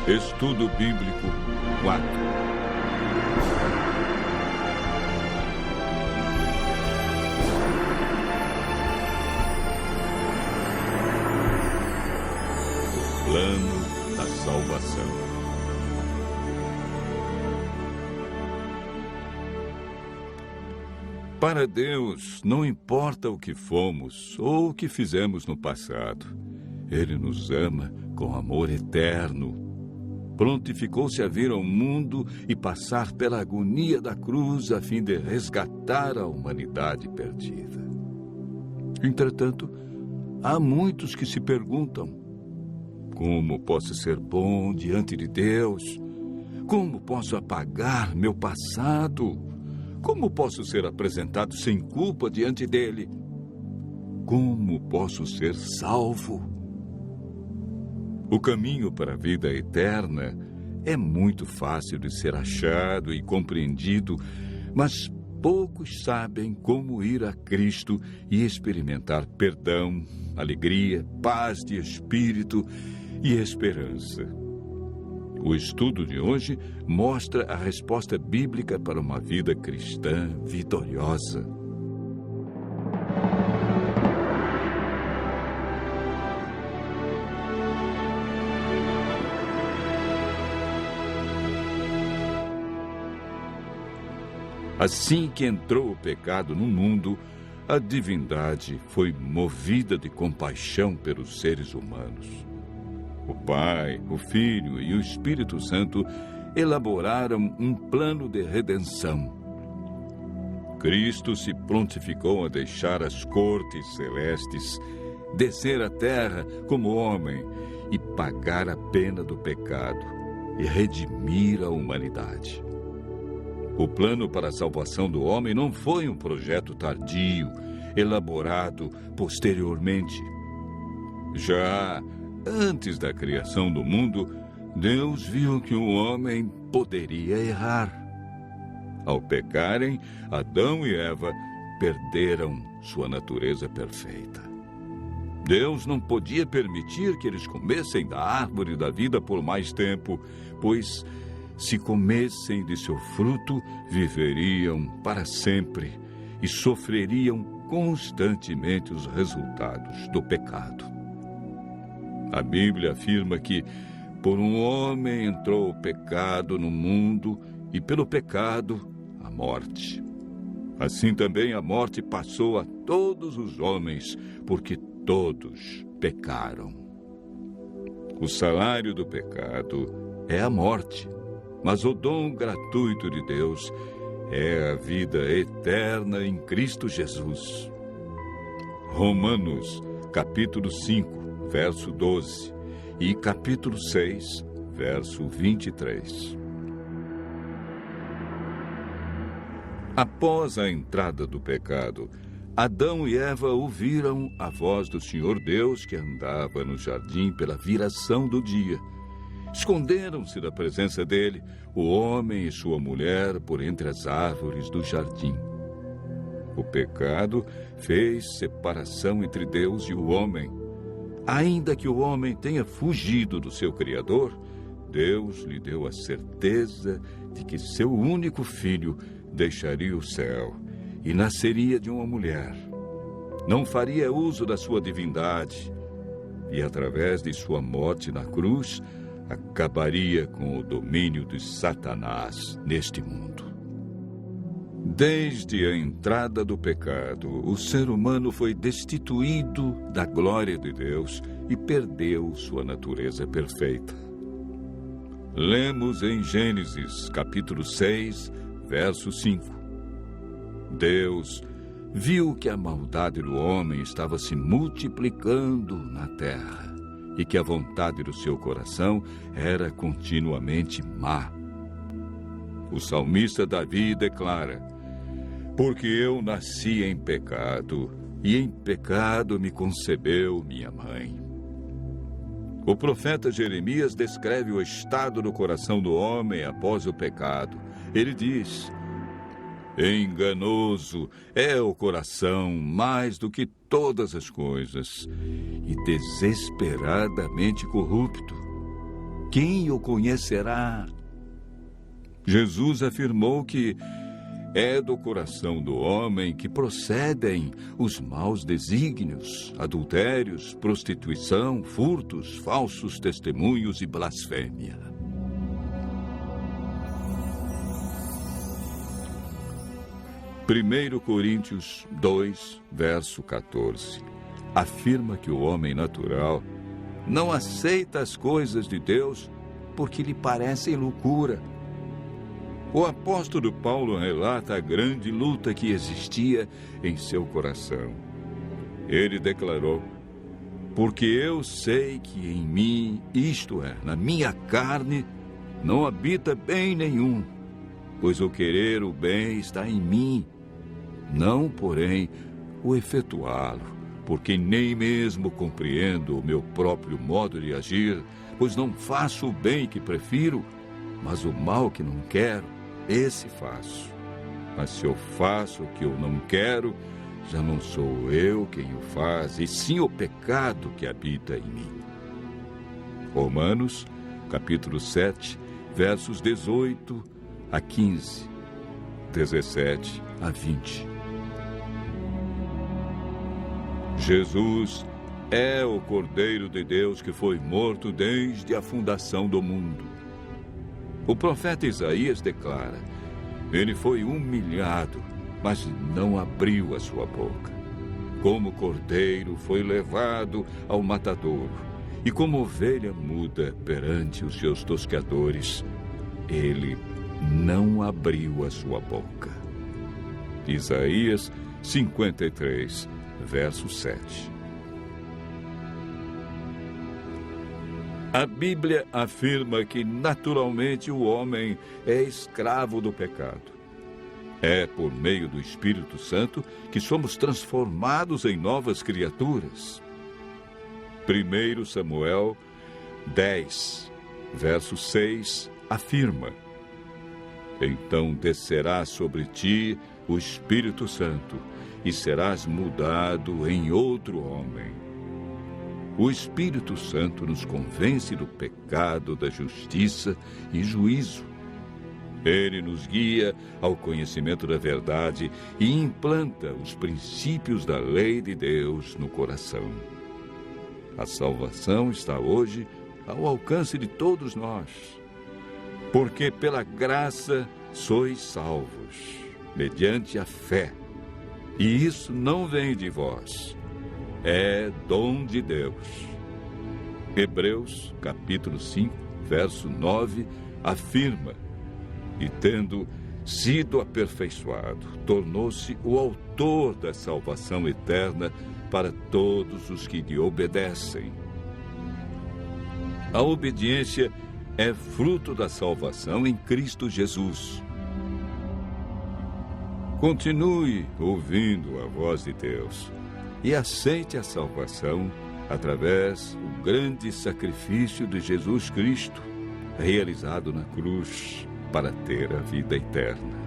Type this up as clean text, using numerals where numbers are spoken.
Estudo Bíblico 4. O plano da salvação. Para Deus, não importa o que fomos ou o que fizemos no passado. Ele nos ama com amor eterno. Prontificou-se a vir ao mundo e passar pela agonia da cruz a fim de resgatar a humanidade perdida. Entretanto, há muitos que se perguntam: como posso ser bom diante de Deus? Como posso apagar meu passado? Como posso ser apresentado sem culpa diante dele? Como posso ser salvo? O caminho para a vida eterna é muito fácil de ser achado e compreendido, mas poucos sabem como ir a Cristo e experimentar perdão, alegria, paz de espírito e esperança. O estudo de hoje mostra a resposta bíblica para uma vida cristã vitoriosa. Assim que entrou o pecado no mundo, a divindade foi movida de compaixão pelos seres humanos. O Pai, o Filho e o Espírito Santo elaboraram um plano de redenção. Cristo se prontificou a deixar as cortes celestes, descer à terra como homem e pagar a pena do pecado e redimir a humanidade. O plano para a salvação do homem não foi um projeto tardio, elaborado posteriormente. Já antes da criação do mundo, Deus viu que o homem poderia errar. Ao pecarem, Adão e Eva perderam sua natureza perfeita. Deus não podia permitir que eles comessem da árvore da vida por mais tempo, pois se comessem de seu fruto, viveriam para sempre e sofreriam constantemente os resultados do pecado. A Bíblia afirma que por um homem entrou o pecado no mundo e pelo pecado a morte. Assim também a morte passou a todos os homens, porque todos pecaram. O salário do pecado é a morte. Mas o dom gratuito de Deus é a vida eterna em Cristo Jesus. Romanos, capítulo 5, verso 12 e capítulo 6, verso 23. Após a entrada do pecado, Adão e Eva ouviram a voz do Senhor Deus que andava no jardim pela viração do dia. Esconderam-se da presença dele, o homem e sua mulher, por entre as árvores do jardim. O pecado fez separação entre Deus e o homem. Ainda que o homem tenha fugido do seu Criador, Deus lhe deu a certeza de que seu único filho deixaria o céu e nasceria de uma mulher. Não faria uso da sua divindade e, através de sua morte na cruz, acabaria com o domínio de Satanás neste mundo. Desde a entrada do pecado, o ser humano foi destituído da glória de Deus e perdeu sua natureza perfeita. Lemos em Gênesis, capítulo 6, verso 5. Deus viu que a maldade do homem estava se multiplicando na terra e que a vontade do seu coração era continuamente má. O salmista Davi declara: porque eu nasci em pecado, e em pecado me concebeu minha mãe. O profeta Jeremias descreve o estado do coração do homem após o pecado. Ele diz: enganoso é o coração mais do que todas as coisas, e desesperadamente corrupto. quem o conhecerá? Jesus afirmou que é do coração do homem que procedem os maus desígnios, adultérios, prostituição, furtos, falsos testemunhos e blasfêmia. Primeiro Coríntios 2, verso 14, afirma que o homem natural não aceita as coisas de Deus porque lhe parecem loucura. O apóstolo Paulo relata a grande luta que existia em seu coração. Ele declarou: porque eu sei que em mim, isto é, na minha carne, não habita bem nenhum, pois o querer o bem está em mim, não, porém, o efetuá-lo, porque nem mesmo compreendo o meu próprio modo de agir, pois não faço o bem que prefiro, mas o mal que não quero, esse faço. Mas se eu faço o que eu não quero, já não sou eu quem o faz, e sim o pecado que habita em mim. Romanos, capítulo 7, versos 18 a 15, 17 a 20. Jesus é o Cordeiro de Deus que foi morto desde a fundação do mundo. O profeta Isaías declara: ele foi humilhado, mas não abriu a sua boca. Como cordeiro foi levado ao matadouro, e como ovelha muda perante os seus tosqueadores, ele não abriu a sua boca. Isaías 53, verso 7. A Bíblia afirma que naturalmente o homem é escravo do pecado. É por meio do Espírito Santo que somos transformados em novas criaturas. 1 Samuel 10, verso 6, afirma: então descerá sobre ti o Espírito Santo, e serás mudado em outro homem. O Espírito Santo nos convence do pecado, da justiça e juízo. Ele nos guia ao conhecimento da verdade e implanta os princípios da lei de Deus no coração. A salvação está hoje ao alcance de todos nós, porque pela graça sois salvos, mediante a fé. E isso não vem de vós, é dom de Deus. Hebreus, capítulo 5, verso 9, afirma: e tendo sido aperfeiçoado, tornou-se o autor da salvação eterna para todos os que lhe obedecem. A obediência é fruto da salvação em Cristo Jesus. Continue ouvindo a voz de Deus e aceite a salvação através do grande sacrifício de Jesus Cristo, realizado na cruz para ter a vida eterna.